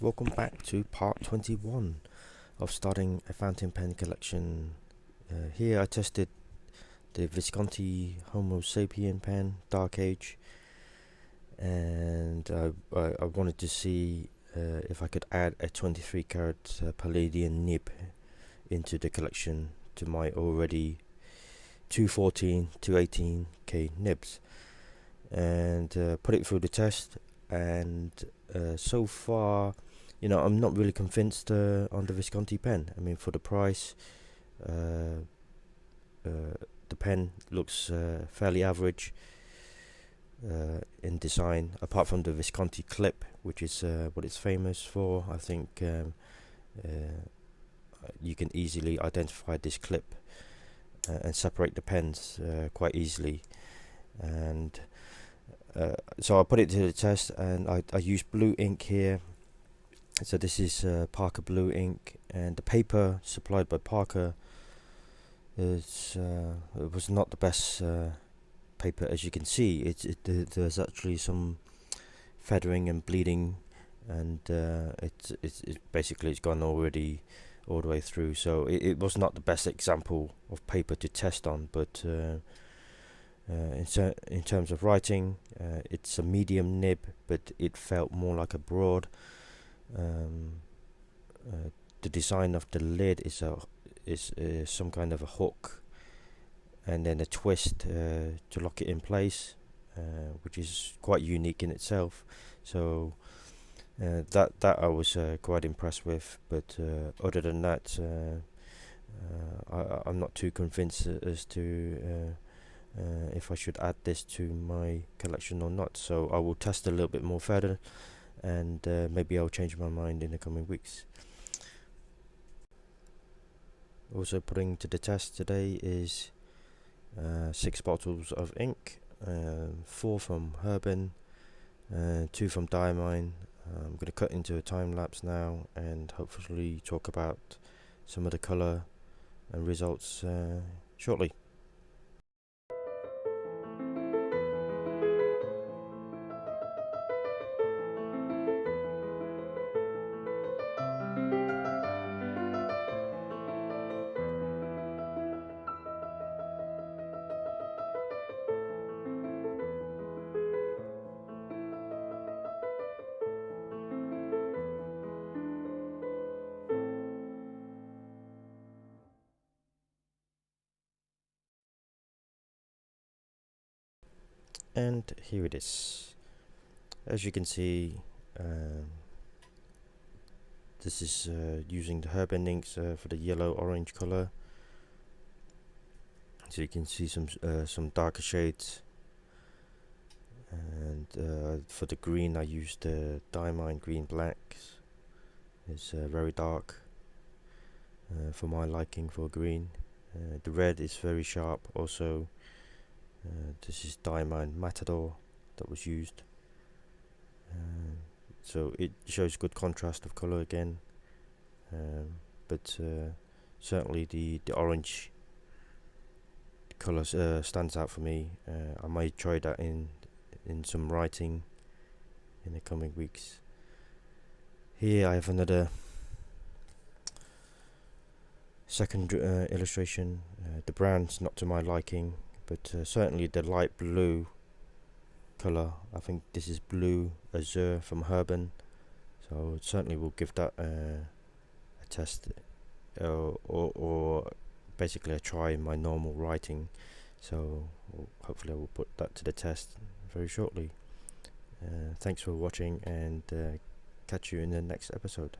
welcome back to part 21 of starting a fountain pen collection. Here I tested the Visconti Homo sapien pen, Dark Age, and I wanted to see if I could add a 23 karat Palladian nib into the collection to my already 214, 218k nibs, and put it through the test. And so far, I'm not really convinced on the Visconti pen. I mean, for the price, the pen looks fairly average in design, apart from the Visconti clip, which is what it's famous for. I think you can easily identify this clip and separate the pens quite easily. And so I put it to the test, and I used blue ink here. So this is Parker blue ink, and the paper supplied by Parker it was not the best paper, as you can see. There's actually some feathering and bleeding, and it's basically it's gone already all the way through. So it was not the best example of paper to test on, but in terms of writing, it's a medium nib, but it felt more like a broad. The design of the lid is some kind of a hook, and then a twist to lock it in place, which is quite unique in itself. So that I was quite impressed with. But other than that, I'm not too convinced as to if I should add this to my collection or not. So I will test a little bit more further, and maybe I'll change my mind in the coming weeks. Also putting to the test today is 6 bottles of ink, 4 from herbin, 2 from diamine. I'm going to cut into a time lapse now and hopefully talk about some of the colour and results shortly. And here it is. As you can see, this is using the herbin inks for the yellow-orange color. So you can see some darker shades. And for the green, I used the diamine green blacks. It's very dark for my liking for green. The red is very sharp also. This is diamine matador that was used, so it shows good contrast of color again, but certainly the orange color stands out for me. I might try that in some writing in the coming weeks. Here I have another second illustration. The brown's not to my liking, but certainly the light blue color, I think this is blue azure from herbin, so certainly we'll give that a test, or basically a try in my normal writing. So hopefully I will put that to the test very shortly. Thanks for watching, and catch you in the next episode.